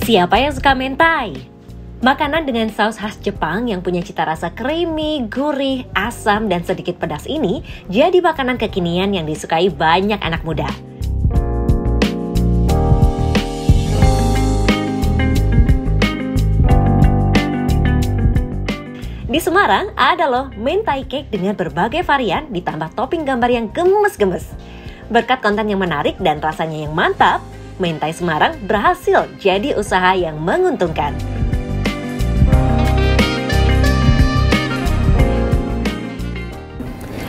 Siapa yang suka mentai? Makanan dengan saus khas Jepang yang punya cita rasa creamy, gurih, asam, dan sedikit pedas ini jadi makanan kekinian yang disukai banyak anak muda. Di Semarang ada loh mentai cake dengan berbagai varian ditambah topping gambar yang gemes-gemes. Berkat konten yang menarik dan rasanya yang mantap, mentai Semarang berhasil jadi usaha yang menguntungkan.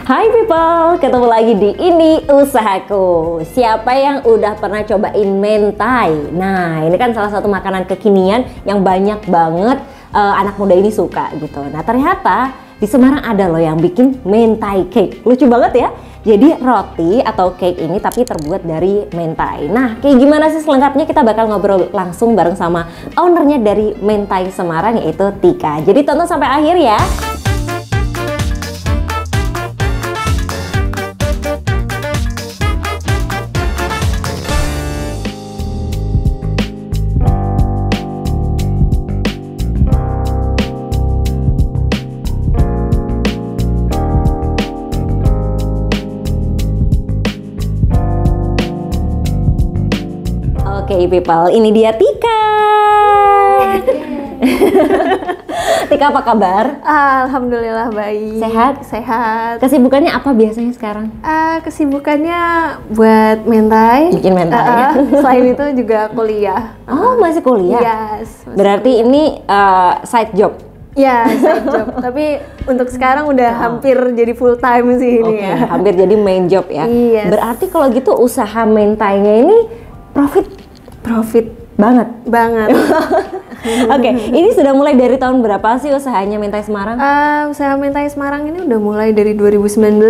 Hai people, ketemu lagi di Ini Usahaku. Siapa yang udah pernah cobain mentai? Nah, ini kan salah satu makanan kekinian yang banyak banget anak muda ini suka gitu. Nah, ternyata di Semarang ada loh yang bikin mentai cake. Lucu banget ya. Jadi roti atau cake ini tapi terbuat dari mentai. Nah, kayak gimana sih selengkapnya? Kita bakal ngobrol langsung bareng sama ownernya dari Mentai Semarang, yaitu Tika. Jadi tonton sampai akhir ya. Oke people, ini dia Tika. Tika, apa kabar? Alhamdulillah baik. Sehat? Sehat. Kesibukannya apa biasanya sekarang? Kesibukannya buat mentai. Bikin mentai. Selain itu juga kuliah. Oh, masih kuliah? Yes. Berarti ini side job? Ya, side job. Tapi untuk sekarang udah hampir jadi full time sih ini ya. Hampir jadi main job ya? Yes. Berarti kalau gitu usaha mentainya ini profit banget. Oke, ini sudah mulai dari tahun berapa sih usahanya Mentai Semarang? Usaha Mentai Semarang ini udah mulai dari 2019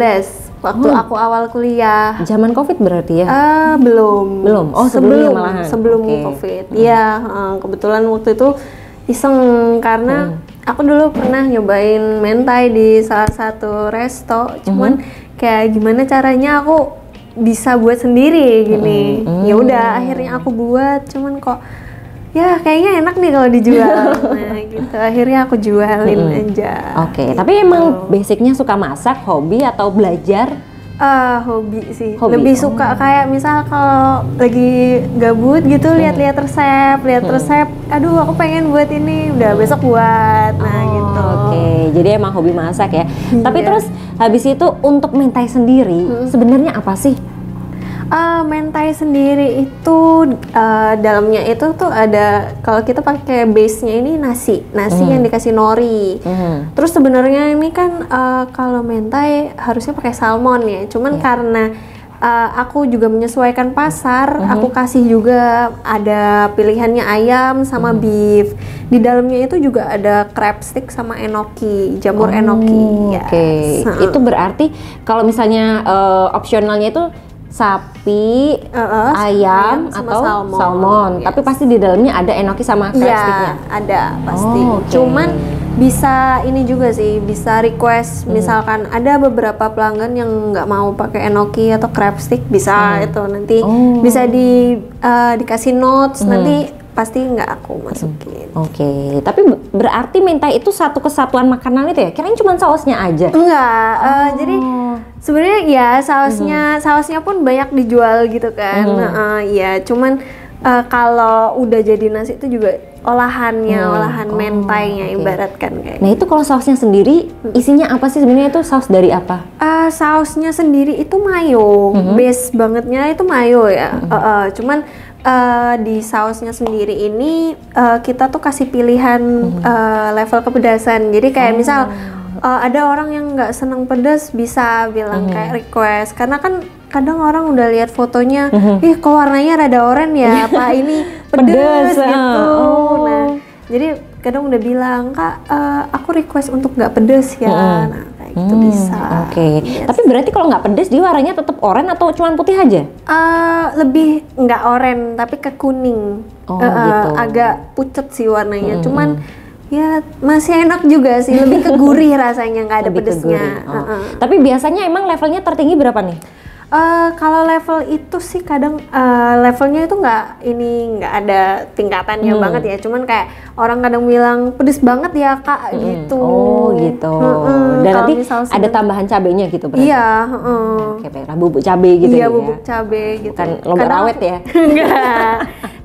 waktu aku awal kuliah. Zaman Covid berarti ya? Belum. Oh, sebelum Covid. Iya, kebetulan waktu itu iseng karena aku dulu pernah nyobain mentai di salah satu resto, cuman kayak gimana caranya aku bisa buat sendiri gini. Ya udah akhirnya aku buat, cuman kok ya kayaknya enak nih kalau dijual. Nah gitu, akhirnya aku jualin aja. Oke, gitu. tapi emang basicnya suka masak, hobi atau belajar? Hobi sih. Lebih suka kayak misal kalau lagi gabut gitu lihat-lihat resep, aduh aku pengen buat ini, udah besok buat. Nah gitu. Oke, jadi emang hobi masak ya. Tapi terus habis itu untuk mentai sendiri sebenarnya apa sih? Mentai sendiri itu dalamnya itu tuh ada, kalau kita pakai base-nya ini nasi yang dikasih nori. Terus sebenarnya ini kan kalau mentai harusnya pakai salmon ya. Cuman karena aku juga menyesuaikan pasar, aku kasih juga ada pilihannya ayam sama beef. Di dalamnya itu juga ada crab stick sama enoki, jamur enoki. Oke, itu berarti kalau misalnya opsionalnya itu sapi, ayam atau salmon. Tapi pasti di dalamnya ada enoki sama crab sticknya. Ada pasti. Cuman bisa ini juga sih, bisa request misalkan ada beberapa pelanggan yang nggak mau pakai enoki atau crab stick, bisa itu nanti bisa dikasih notes, nanti pasti nggak aku masukin. Oke, tapi berarti mentai itu satu kesatuan makanan itu ya? Kirain cuma sausnya aja? Enggak, jadi sebenarnya ya sausnya pun banyak dijual gitu kan. Ya cuman kalau udah jadi nasi itu juga olahan mentainya ibaratkan kayak. Nah itu kalau sausnya sendiri isinya apa sih sebenarnya? Itu saus dari apa? Sausnya sendiri itu mayo, base bangetnya itu mayo ya. Cuman di sausnya sendiri ini kita tuh kasih pilihan level kepedasan. Jadi kayak misal ada orang yang nggak seneng pedas bisa bilang kayak request, karena kan kadang orang udah lihat fotonya, kok warnanya rada oranye ya, apa ini pedas gitu. Nah jadi kadang udah bilang, Kak aku request untuk nggak pedas ya. Nah kayak gitu bisa. Oke. Tapi berarti kalau nggak pedas dia warnanya tetap oranye atau cuma putih aja? Lebih nggak oranye tapi ke kuning. Gitu. Agak pucet sih warnanya. Cuman ya masih enak juga sih, lebih ke gurih rasanya, nggak ada pedesnya. Tapi biasanya emang levelnya tertinggi berapa nih? Kalau level itu sih kadang levelnya itu nggak ada tingkatannya banget ya. Cuman kayak orang kadang bilang pedes banget ya kak gitu. Oh gitu. Dan nanti ada tambahan cabenya gitu berarti? Iya. Kayak bubuk cabe gitu iya, ya? bubuk cabe gitu. Bukan lomba rawet ya? Enggak.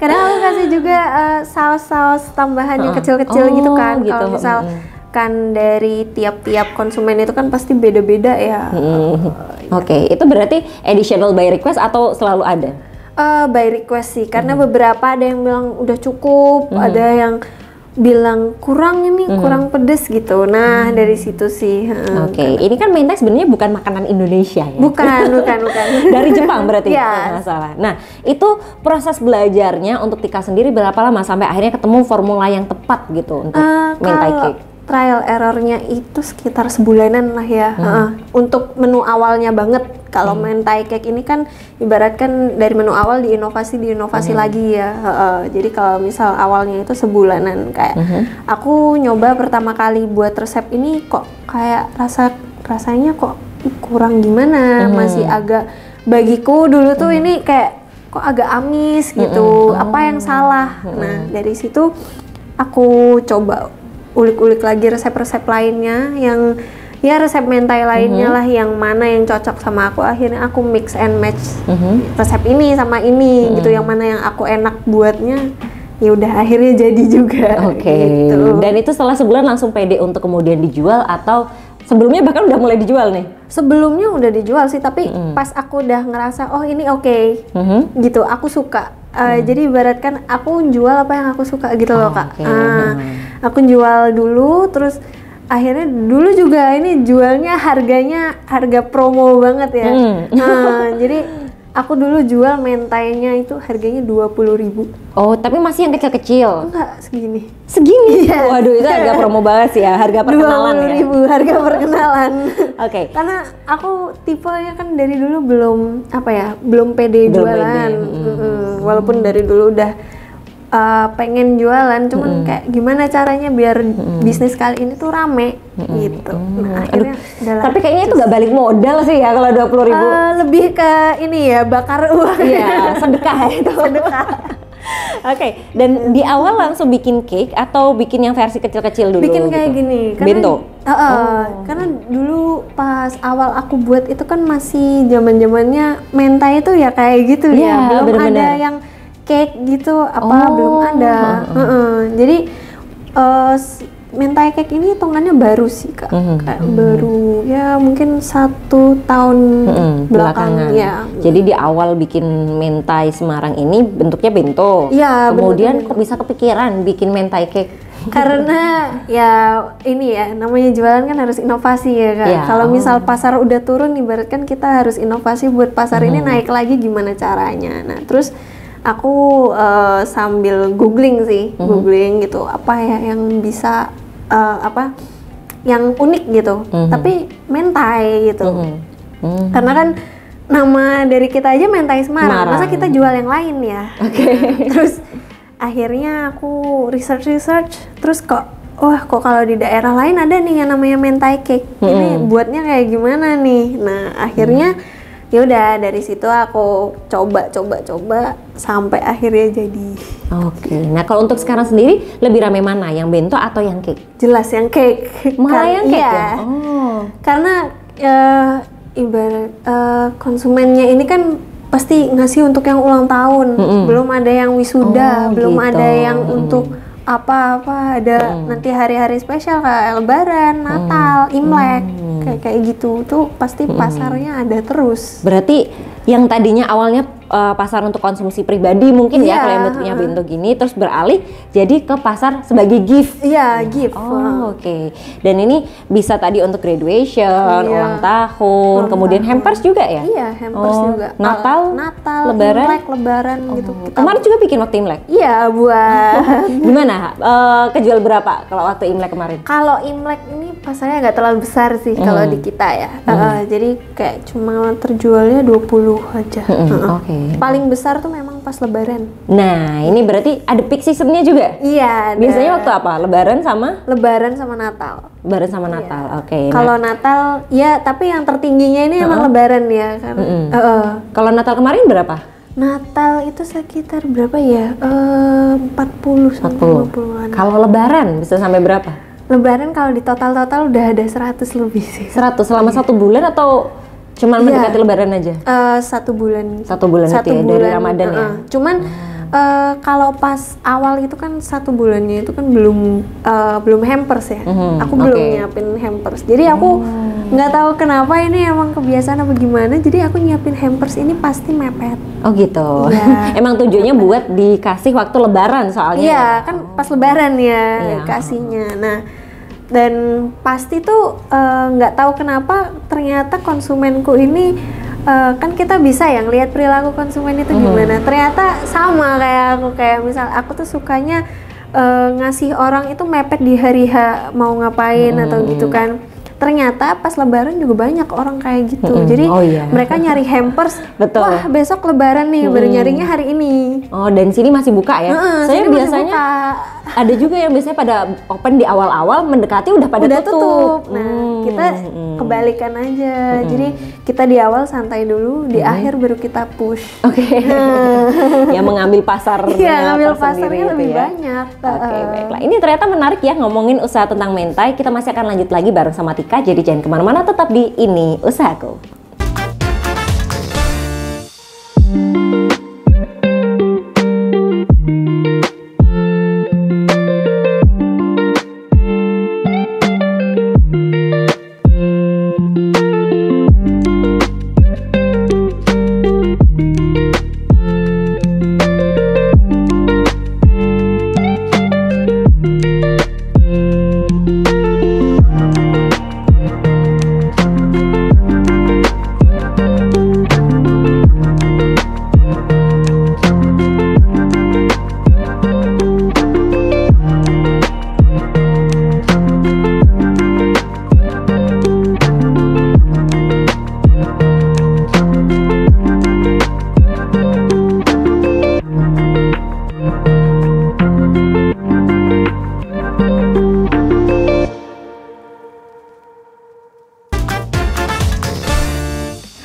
Kadang aku kasih juga saus-saus tambahan yang kecil-kecil gitu kan. Gitu. Kalau misal kan dari tiap-tiap konsumen itu kan pasti beda-beda ya. Oke, itu berarti additional by request atau selalu ada? By request sih, karena beberapa ada yang bilang udah cukup, ada yang bilang kurang ini, kurang pedes gitu. Nah, dari situ sih. Oke, ini kan mentai sebenarnya bukan makanan Indonesia ya? Bukan. Dari Jepang berarti? Yes. Nggak salah. Nah, itu proses belajarnya untuk Tika sendiri berapa lama sampai akhirnya ketemu formula yang tepat gitu untuk mentai cake? Trial errornya itu sekitar sebulanan lah ya. Untuk menu awalnya banget. Kalau mentai cake ini kan ibaratkan dari menu awal diinovasi lagi ya. Jadi kalau misal awalnya itu sebulanan kayak aku nyoba pertama kali buat resep ini kok kayak rasanya kok kurang gimana, masih agak bagiku dulu tuh ini kayak kok agak amis gitu. Apa yang salah? Nah, dari situ aku coba ulik-ulik lagi resep-resep lainnya yang ya resep mentai lainnya lah yang mana yang cocok sama aku. Akhirnya aku mix and match resep ini sama ini gitu, yang mana yang aku enak buatnya ya udah akhirnya jadi juga. Gitu. Dan itu setelah sebulan langsung pede untuk kemudian dijual atau sebelumnya bahkan udah mulai dijual nih? Sebelumnya udah dijual sih, tapi pas aku udah ngerasa oh ini oke, gitu, aku suka. Jadi ibaratkan aku jual apa yang aku suka gitu loh kak. Aku jual dulu, terus akhirnya dulu juga ini jualnya harga promo banget ya. Jadi aku dulu jual mentainya itu harganya 20.000. Oh, tapi masih yang kecil-kecil? Enggak, segini. Segini? Iya. Waduh, itu harga promo banget sih ya, harga perkenalan 20.000 harga perkenalan. Oke. Karena aku tipenya kan dari dulu belum pede jualan. Walaupun dari dulu udah pengen jualan, cuman kayak gimana caranya biar bisnis kali ini tuh rame gitu. Nah, akhirnya tapi kayaknya itu nggak balik modal sih ya kalau 20.000. Lebih ke ini ya, bakar uang. Iya, sedekah itu. Sedekah. Oke, dan di awal langsung bikin cake atau bikin yang versi kecil-kecil dulu? Bikin kayak gini. Bento? Karena dulu pas awal aku buat itu kan masih zaman-zamannya mentai itu ya kayak gitu ya. Belum ada yang cake gitu belum ada. Jadi mentai cake ini hitungannya baru sih kak. Baru ya mungkin 1 tahun belakangan ya. Jadi di awal bikin mentai Semarang ini bentuknya bento. Iya. Kemudian kok bisa kepikiran bikin mentai cake? Karena ya ini ya namanya jualan kan harus inovasi ya kak. Kalau misal pasar udah turun, ibaratkan kita harus inovasi buat pasar ini naik lagi gimana caranya. Nah terus aku sambil googling googling gitu apa ya yang bisa yang unik gitu, tapi mentai gitu. Karena kan nama dari kita aja mentai Semarang. Masa kita jual yang lain ya? Terus akhirnya aku research, terus kok kalau di daerah lain ada nih yang namanya mentai cake. Ini buatnya kayak gimana nih? Nah akhirnya ya udah dari situ aku coba sampai akhirnya jadi. Oke. Nah kalau untuk sekarang sendiri lebih rame mana, yang bento atau yang cake? Jelas yang cake. Malah yang cake ya? Karena ibarat konsumennya ini kan pasti ngasih untuk yang ulang tahun, belum ada yang wisuda, belum ada yang untuk apa-apa, ada nanti hari-hari spesial kayak Lebaran, Natal, Imlek, kayak gitu tuh pasti pasarnya ada terus. Berarti yang tadinya awalnya pasar untuk konsumsi pribadi mungkin ya kalau yang bentuknya bento gini, terus beralih jadi ke pasar sebagai gift. Iya, gift. Oke. Dan ini bisa tadi untuk graduation, ulang tahun, kemudian hampers juga ya? Iya, hampers juga. Natal, Lebaran, Imlek, Lebaran gitu. Kemarin juga bikin waktu Imlek? Iya, buat. Gimana? Kejual berapa kalau waktu Imlek kemarin? Kalau Imlek ini pasarnya nggak terlalu besar sih kalau di kita ya. Jadi kayak cuma terjualnya 20 aja. Oke. Paling besar tuh memang pas Lebaran. Nah, ini berarti ada peak seasonnya juga? Iya. Biasanya waktu apa? Lebaran sama? Lebaran sama Natal. Lebaran sama Natal, oke. Kalau Natal, ya tapi yang tertingginya ini emang Lebaran ya kan. Kalau Natal kemarin berapa? Natal itu sekitar berapa ya? 40 sampai 50-an. Kalau Lebaran bisa sampai berapa? Lebaran kalau di total udah ada 100 lebih sih. 100 selama 1 bulan atau cuman mendekati Lebaran aja? 1 bulan. 1 bulan itu ya, dari Ramadan ya? Cuman kalau pas awal itu kan 1 bulannya itu kan belum hampers ya. Aku belum nyiapin hampers. Jadi aku nggak tahu kenapa ini emang kebiasaan apa gimana. Jadi aku nyiapin hampers ini pasti mepet. Oh gitu. Ya, emang tujuannya buat dikasih waktu Lebaran soalnya. Iya, kan pas Lebaran ya kasihnya. Nah, dan pasti tuh nggak tahu kenapa ternyata konsumenku ini kan kita bisa ya ngelihat perilaku konsumen itu gimana. Ternyata sama kayak aku, kayak misal aku tuh sukanya ngasih orang itu mepet di hari H mau ngapain atau gitu kan. Ternyata pas Lebaran juga banyak orang kayak gitu. Jadi mereka nyari hampers. Betul. Wah, besok Lebaran nih, baru nyarinya hari ini. Oh, dan sini masih buka ya? Saya biasanya ada juga yang biasanya pada open di awal-awal, mendekati udah pada tutup. Nah, kita kebalikan aja. Jadi kita di awal santai dulu, di akhir baru kita push. Oke. Yang mengambil pasarnya. Iya, ngambil pasarnya lebih banyak. Oke, baiklah. Ini ternyata menarik ya ngomongin usaha tentang mentai. Kita masih akan lanjut lagi bareng sama Tika. Jadi jangan kemana-mana, tetap di Ini Usahaku.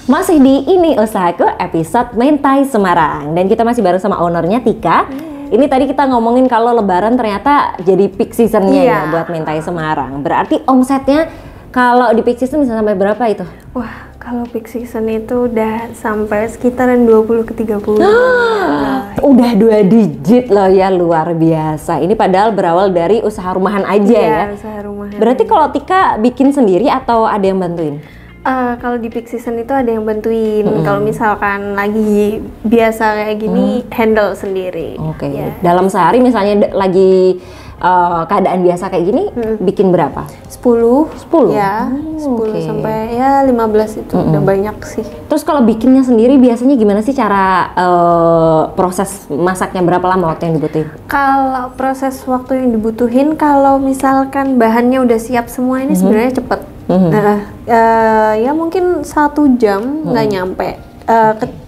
Masih di Ini Usahaku episode Mentai Semarang, dan kita masih bareng sama ownernya Tika. Ini tadi kita ngomongin kalau Lebaran ternyata jadi peak seasonnya ya buat Mentai Semarang. Berarti omsetnya kalau di peak season bisa sampai berapa itu? Wah, kalau peak season itu udah sampai sekitaran 20 ke 30. Udah 2 digit loh ya, luar biasa. Ini padahal berawal dari usaha rumahan aja ya. Usaha rumahan. Berarti kalau Tika bikin sendiri atau ada yang bantuin? Kalau di peak season itu ada yang bantuin. Kalau misalkan lagi biasa kayak gini, handle sendiri. Oke. Dalam sehari misalnya lagi keadaan biasa kayak gini, bikin berapa? 10 ya, 10 sampai ya 15 itu udah banyak sih. Terus kalau bikinnya sendiri biasanya gimana sih cara proses masaknya, berapa lama waktu yang dibutuhin? Kalau proses waktu yang dibutuhin, kalau misalkan bahannya udah siap semua ini sebenarnya cepet. Ya mungkin 1 jam nggak nyampe.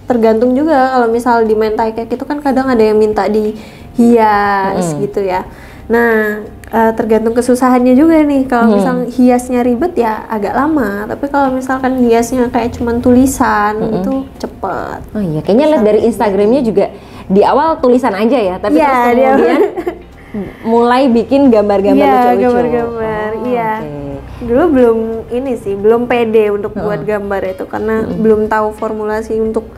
Tergantung juga, kalau misal di mentai kayak gitu kan kadang ada yang minta dihias gitu ya. Nah, tergantung kesusahannya juga nih. Kalau misal hiasnya ribet ya agak lama. Tapi kalau misalkan hiasnya kayak cuman tulisan itu cepet. Oh iya, kayaknya lihat dari Instagramnya juga di awal tulisan aja ya. Tapi terus kemudian mulai bikin gambar-gambar lucu-lucu. Gambar-gambar, iya. Dulu belum pede untuk buat gambar itu karena belum tahu formulasi untuk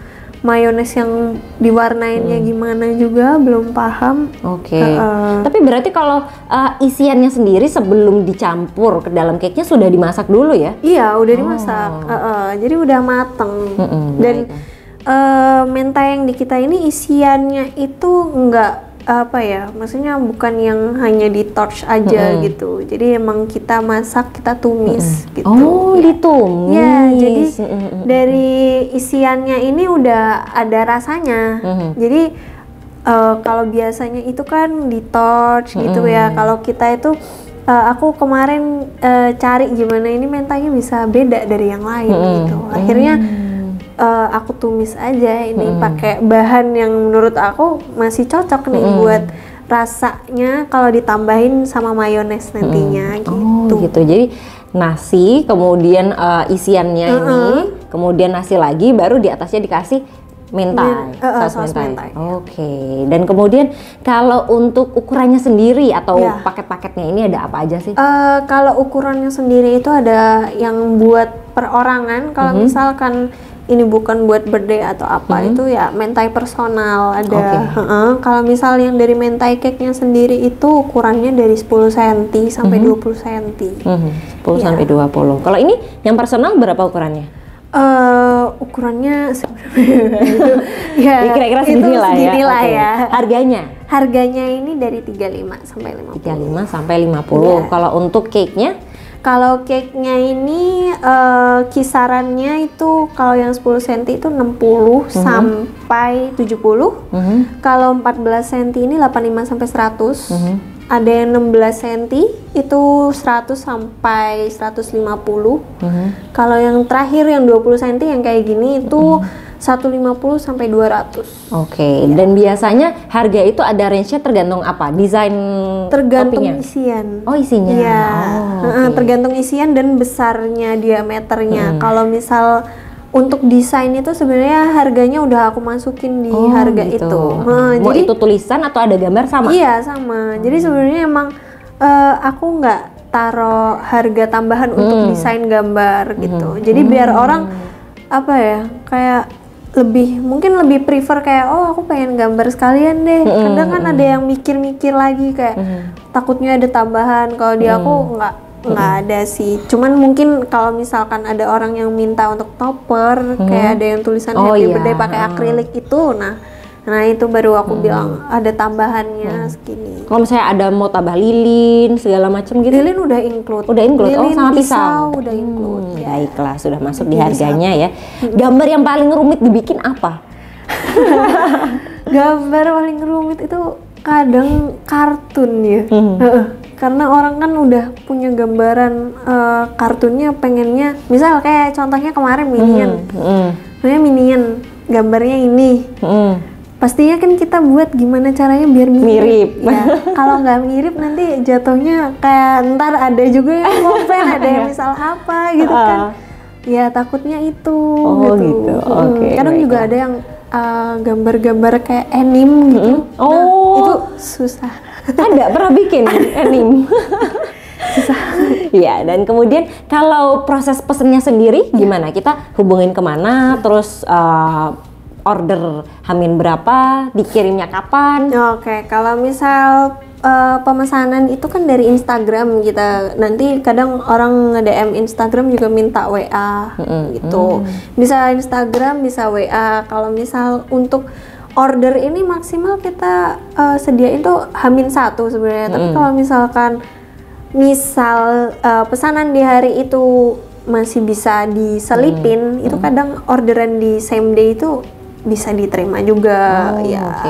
mayones yang diwarnainnya gimana juga, belum paham. Tapi berarti kalau isiannya sendiri sebelum dicampur ke dalam cake-nya sudah dimasak dulu ya? Iya, udah dimasak. Jadi udah mateng. Dan mentai yang di kita ini isiannya itu enggak maksudnya bukan yang hanya di torch aja gitu. Jadi emang kita masak, kita tumis gitu. Oh, ditumis. Ya, jadi dari isiannya ini udah ada rasanya. Jadi kalau biasanya itu kan di torch gitu ya. Kalau kita itu aku kemarin cari gimana ini mentainya bisa beda dari yang lain gitu. Akhirnya aku tumis aja ini pakai bahan yang menurut aku masih cocok nih buat rasanya kalau ditambahin sama mayones nantinya gitu. Oh gitu, jadi nasi kemudian isiannya ini, kemudian nasi lagi, baru di atasnya dikasih mentai, saus mentai. Oke. Dan kemudian kalau untuk ukurannya sendiri atau paket-paketnya ini ada apa aja sih? Kalau ukurannya sendiri itu ada yang buat perorangan. Kalau misalkan ini bukan buat birthday atau apa, itu ya mentai personal ada. Kalau misal yang dari mentai cake-nya sendiri itu ukurannya dari 10 cm sampai 20 cm. 10 sampai 20. Kalau ini yang personal berapa ukurannya? Ukurannya ya kira-kira segini lah ya. Harganya ini dari 35 sampai 50. 35 sampai 50. Kalau untuk cake-nya? Kalau cake-nya ini kisarannya itu kalau yang 10 cm itu 60 sampai 70. Kalau 14 cm ini 85 sampai 100. Ada yang 16 cm itu 100 sampai 150. Kalau yang terakhir yang 20 cm yang kayak gini itu 150 sampai 200. Oke. Dan biasanya harga itu ada range-nya tergantung apa? Desain tergantung toppingnya? Isian. Oh, isinya. Iya. Tergantung isian dan besarnya diameternya. Kalau misal untuk desain itu sebenarnya harganya udah aku masukin di harga gitu. itu. Mau jadi itu tulisan atau ada gambar sama? Iya, sama. Jadi sebenarnya emang aku nggak taruh harga tambahan untuk desain gambar gitu. Jadi biar orang apa ya, kayak mungkin lebih prefer kayak aku pengen gambar sekalian deh. Kadang kan ada yang mikir-mikir lagi kayak takutnya ada tambahan. Kalau di aku nggak ada sih. Cuman mungkin kalau misalkan ada orang yang minta untuk topper, kayak ada yang tulisan happy birthday pakai akrilik itu, nah itu baru aku bilang ada tambahannya segini. Kalau misalnya ada mau tambah lilin segala macam gitu? Lilin udah include. Lilin, sama pisau udah include. Baiklah, sudah masuk di harganya ya. Gambar yang paling rumit dibikin apa? Gambar paling rumit itu kadang kartun ya. Karena orang kan udah punya gambaran kartunnya, pengennya misal kayak contohnya kemarin Minion. Minion gambarnya ini. Pastinya kan kita buat gimana caranya biar mirip. Ya, kalau nggak mirip nanti jatuhnya kayak ntar ada juga yang komplain, ada yang misal apa gitu kan. Ya takutnya itu gitu. Kadang juga ada yang gambar-gambar kayak anime gitu. Itu susah. Ada pernah bikin anime. Susah. Iya, dan kemudian kalau proses pesennya sendiri gimana? Kita hubungin kemana? Terus order Hamin berapa? Dikirimnya kapan? Oke, kalau misal pemesanan itu kan dari Instagram kita. Nanti kadang orang nge-DM Instagram juga minta WA gitu. Bisa Instagram, bisa WA. Kalau misal untuk order ini maksimal kita sediain tuh H-1 sebenarnya. Tapi kalau misalkan pesanan di hari itu masih bisa diselipin, itu kadang orderan di same day itu bisa diterima juga ya.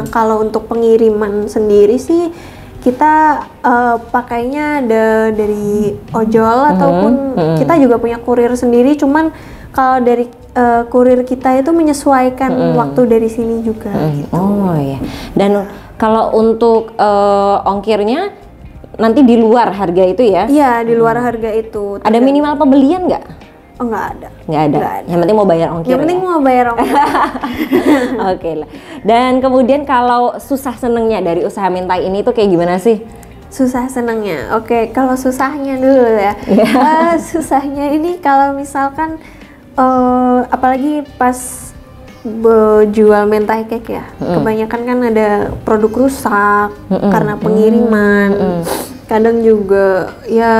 Kalau untuk pengiriman sendiri sih kita pakainya ada dari ojol ataupun kita juga punya kurir sendiri. Cuman kalau dari kurir kita itu menyesuaikan waktu dari sini juga. Gitu. Oh ya. Dan kalau untuk ongkirnya nanti di luar harga itu ya? Iya, di luar harga itu. Ada minimal pembelian nggak? Oh, nggak ada. Nggak ada. Yang penting mau bayar ongkir. Yang penting mau bayar ongkir. Oke lah. Dan kemudian kalau susah senengnya dari usaha mentai ini tuh kayak gimana sih? Susah senengnya. Oke, kalau susahnya dulu ya. Susahnya ini kalau misalkan apalagi pas jual mentai cake ya, kebanyakan kan ada produk rusak karena pengiriman. Kadang juga ya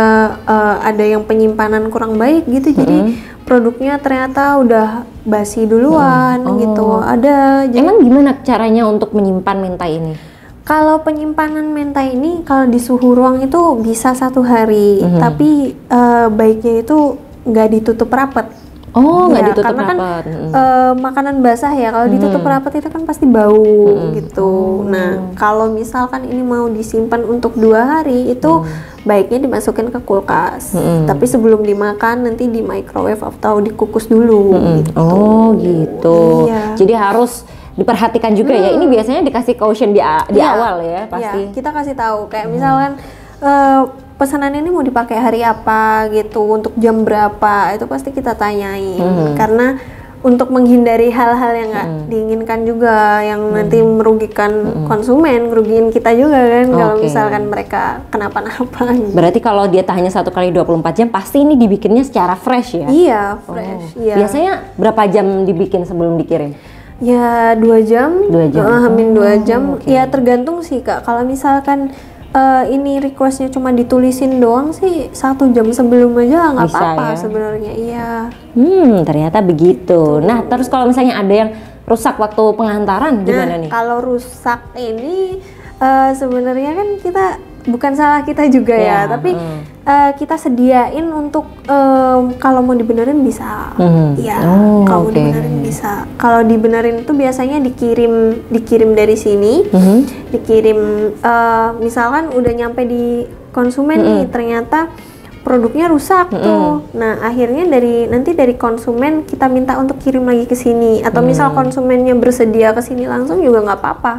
ada yang penyimpanan kurang baik gitu, jadi produknya ternyata udah basi duluan gitu. Ada. Emang gimana caranya untuk menyimpan mentai ini? Kalau penyimpanan mentai ini kalau di suhu ruang itu bisa 1 hari, tapi baiknya itu nggak ditutup rapat. Oh, nggak Ya, ditutup karena kan rapat. makanan basah ya, kalau ditutup rapat itu kan pasti bau gitu. Nah, kalau misalkan ini mau disimpan untuk 2 hari itu baiknya dimasukin ke kulkas. Tapi sebelum dimakan nanti di microwave atau dikukus dulu. Gitu. Oh gitu. Iya. Jadi harus diperhatikan juga ya. Ini biasanya dikasih caution di awal ya pasti. Iya, kita kasih tahu kayak misalkan pesanan ini mau dipakai hari apa gitu, untuk jam berapa, itu pasti kita tanyain. Karena untuk menghindari hal-hal yang nggak diinginkan juga, yang nanti merugikan konsumen, ngerugiin kita juga kan, kalau misalkan mereka kenapa-napa. Gitu. Berarti kalau dia hanya 1 kali 24 jam, pasti ini dibikinnya secara fresh ya? Iya, fresh. Iya. Biasanya berapa jam dibikin sebelum dikirim? Ya 2 jam, 2 jam. Hamin 2 jam. Ya tergantung sih Kak. Kalau misalkan ini requestnya cuma ditulisin doang sih 1 jam sebelum aja nggak Bisa apa-apa ya? sebenarnya. Iya. Ternyata begitu. Nah, terus kalau misalnya ada yang rusak waktu pengantaran gimana nih? Kalau rusak ini sebenarnya kan kita bukan salah kita juga ya, tapi kita sediain untuk kalau mau dibenerin bisa. Iya, kalau mau dibenerin bisa. Kalau dibenerin itu biasanya dikirim dari sini, dikirim misalkan udah nyampe di konsumen nih, ternyata produknya rusak tuh. Nah, akhirnya nanti dari konsumen kita minta untuk kirim lagi ke sini, atau misal konsumennya bersedia ke sini langsung juga nggak apa-apa.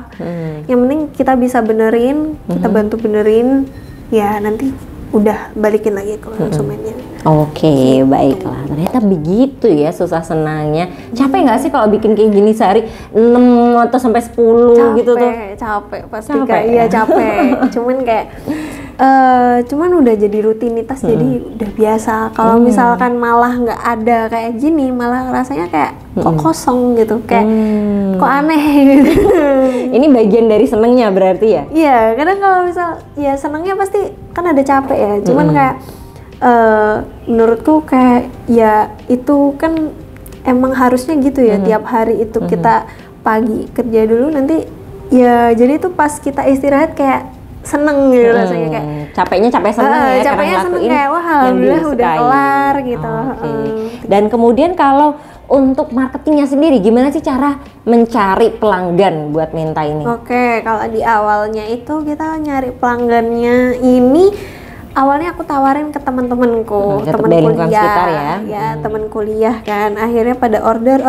Yang penting kita bisa benerin, kita bantu benerin, ya nanti udah balikin lagi ke konsumennya. Oke, baiklah. Ternyata begitu ya susah senangnya. Capek nggak sih kalau bikin kayak gini sehari 6 atau sampai 10 gitu tuh? Capek pasti Capek Kak. ya? Iya capek. Cuman kayak cuman udah jadi rutinitas, jadi udah biasa. Kalau misalkan malah nggak ada kayak gini, malah rasanya kayak kok kosong gitu, kayak kok aneh gitu. Ini bagian dari senengnya berarti ya? Iya, kadang kalau misal ya senangnya pasti kan ada capek ya. Cuman kayak menurutku kayak ya itu kan emang harusnya gitu ya, tiap hari itu kita pagi kerja dulu, nanti ya jadi itu pas kita istirahat kayak seneng gitu rasanya, kayak capeknya capek seneng ya, capeknya karena seneng ngelakuin kayak wah yang alhamdulillah udah disukai. kelar gitu. Oke. Dan kemudian kalau untuk marketingnya sendiri gimana sih cara mencari pelanggan buat mentai ini? Oke, kalau di awalnya itu kita nyari pelanggannya ini, awalnya aku tawarin ke teman-temanku, tetap teman dari lingkungan kuliah, sekitar ya? teman kuliah kan. Akhirnya pada order,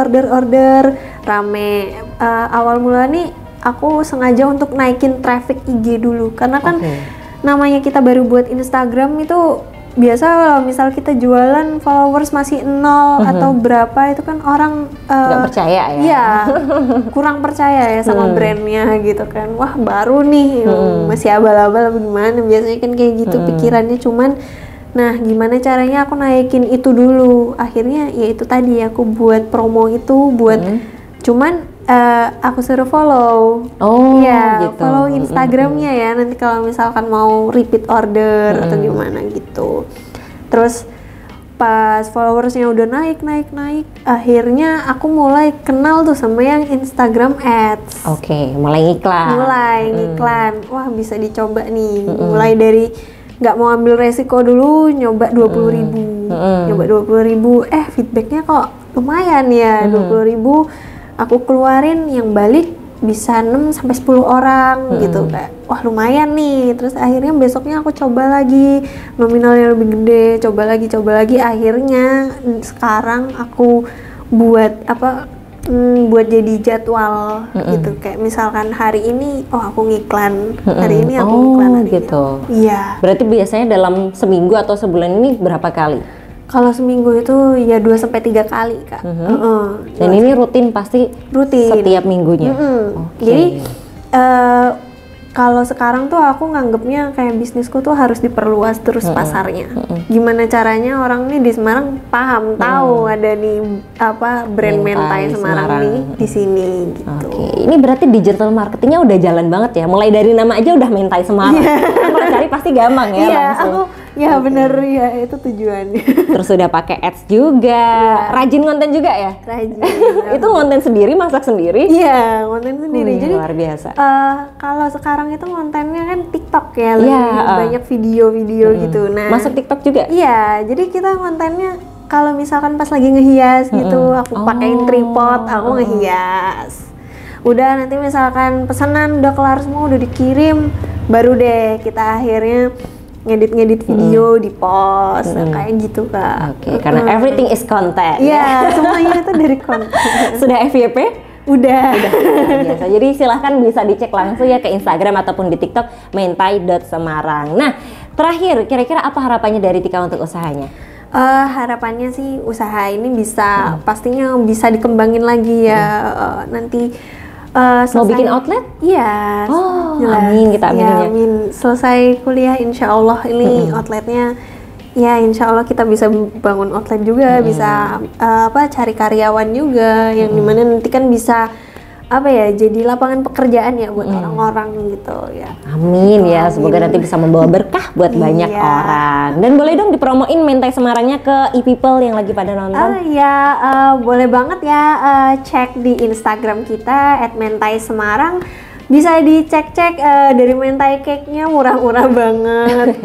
rame. Awal mula nih aku sengaja untuk naikin traffic IG dulu, karena kan namanya kita baru buat Instagram itu biasa kalau misal kita jualan followers masih 0 atau berapa, itu kan orang Nggak percaya ya? Iya, kurang percaya ya sama brandnya gitu kan. Wah baru nih, masih abal-abal apa gimana, biasanya kan kayak gitu pikirannya. Cuman nah gimana caranya aku naikin itu dulu. Akhirnya ya itu tadi, aku buat promo itu buat cuman aku suruh follow. Iya, gitu. follow Instagramnya ya, nanti kalau misalkan mau repeat order atau gimana gitu. Terus pas followersnya udah naik, akhirnya aku mulai kenal tuh sama yang Instagram Ads. Oke, mulai ngiklan. Wah bisa dicoba nih. Mulai dari nggak mau ambil resiko dulu, nyoba 20.000, nyoba 20.000. Feedbacknya kok lumayan ya, 20.000. Aku keluarin yang balik bisa 6 sampai 10 orang gitu, kayak wah lumayan nih. Terus akhirnya besoknya aku coba lagi nominalnya lebih gede, coba lagi. Akhirnya sekarang aku buat buat jadi jadwal gitu, kayak misalkan hari ini aku ngiklan, hari ini aku ngiklan, hari gitu. ini. Iya. Berarti biasanya dalam seminggu atau sebulan ini berapa kali? Kalau seminggu itu ya 2 sampai 3 kali Kak. Dan ini rutin pasti setiap minggunya. Jadi kalau sekarang tuh aku nganggepnya kayak bisnisku tuh harus diperluas terus pasarnya. Gimana caranya orang nih di Semarang paham, tahu ada nih brand mentai Semarang nih di sini gitu. Oke, ini berarti digital marketingnya udah jalan banget ya. Mulai dari nama aja udah mentai Semarang. Kalau cari pasti gampang ya langsung. Ya bener ya, itu tujuannya. Terus udah pakai ads juga, rajin konten juga ya? Rajin. Itu konten sendiri, masak sendiri? Iya, konten sendiri. Jadi luar biasa. Kalau sekarang itu kontennya kan TikTok ya, lebih banyak video-video gitu. Nah, masuk TikTok juga? Iya, jadi kita kontennya kalau misalkan pas lagi ngehias gitu, aku pakein tripod, aku ngehias. Udah nanti misalkan pesanan udah kelar semua, udah dikirim, baru deh kita akhirnya ngedit video, di post, kayak gitu Kak. Oke, karena everything is content. Iya, semuanya itu dari konten. Sudah FYP? Udah. Biasa. Jadi silahkan bisa dicek langsung ya ke Instagram ataupun di TikTok mentai.semarang. Nah, terakhir kira-kira apa harapannya dari Tika untuk usahanya? Harapannya sih usaha ini bisa pastinya bisa dikembangin lagi ya. Nanti mau bikin outlet? Iya. Oh, jelas. amin, kita aminin ya. Amin. Selesai kuliah insya Allah ini outletnya, ya insya Allah kita bisa bangun outlet juga, bisa cari karyawan juga, yang dimana nanti kan bisa jadi lapangan pekerjaan ya buat orang-orang gitu ya. Amin ya, semoga nanti bisa membawa berkah buat banyak orang. Dan boleh dong dipromoin Mentai Semarangnya ke e-people yang lagi pada nonton? Boleh banget ya, cek di Instagram kita @mentai_semarang. Bisa dicek-cek dari mentai cake-nya murah-murah banget.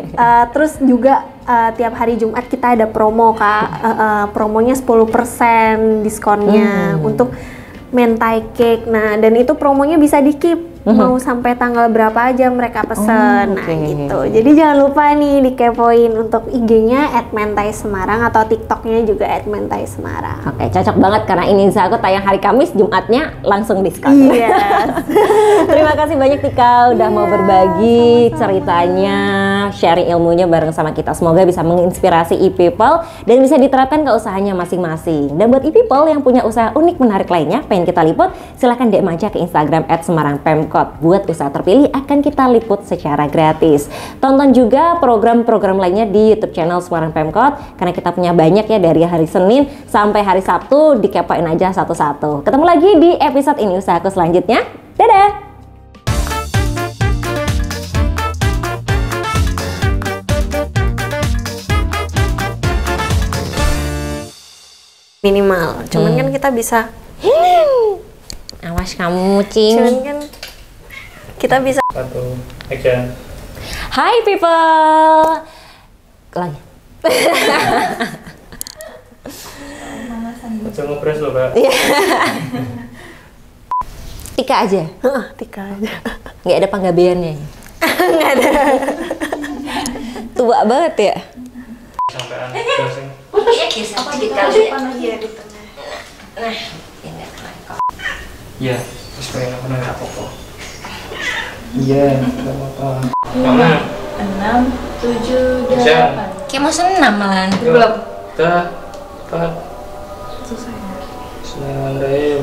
Terus juga tiap hari Jumat kita ada promo Kak, promonya 10% diskonnya untuk mentai cake. Nah, dan itu promonya bisa di-keep mau sampai tanggal berapa aja mereka pesen. Nah, gitu. Jadi jangan lupa nih dikepoin untuk IG-nya @mentai_semarang atau TikTok-nya juga @mentai_semarang. Oke, cocok banget karena ini aku tayang hari Kamis, Jumatnya langsung diskon. Iya. Terima kasih banyak Tika udah mau berbagi ceritanya, sharing ilmunya bareng sama kita. Semoga bisa menginspirasi e-people dan bisa diterapkan ke usahanya masing-masing. Dan buat e-people yang punya usaha unik menarik lainnya, pengen kita liput, silahkan DM aja ke Instagram @semarangpemkot. Buat usaha terpilih akan kita liput secara gratis. Tonton juga program-program lainnya di YouTube channel Semarang Pemkot karena kita punya banyak ya dari hari Senin sampai hari Sabtu, dikepoin aja satu-satu. Ketemu lagi di episode ini usahaku selanjutnya. Dadah! Minimal, cuman kan kita bisa Awas kamu, Cing. cuman kan kita bisa Satu, action. Hai people. Lagi. Aja ngepres loh, Mbak. Tika aja. Tika aja. Nggak ada penggabeannya. Nggak ada. Tua banget ya. Sampean closing. Apa di tengah? Iya di tengah. Nah, ini keren kok. Iya, supaya nggak pernah apa-apa. Iya, nggak apa-apa. Kamu 6, 7, Bisa. 8. Kayak mau senam malahan. Belum. Dah, 4. Susah ya. Bismillahirrahmanirrahim.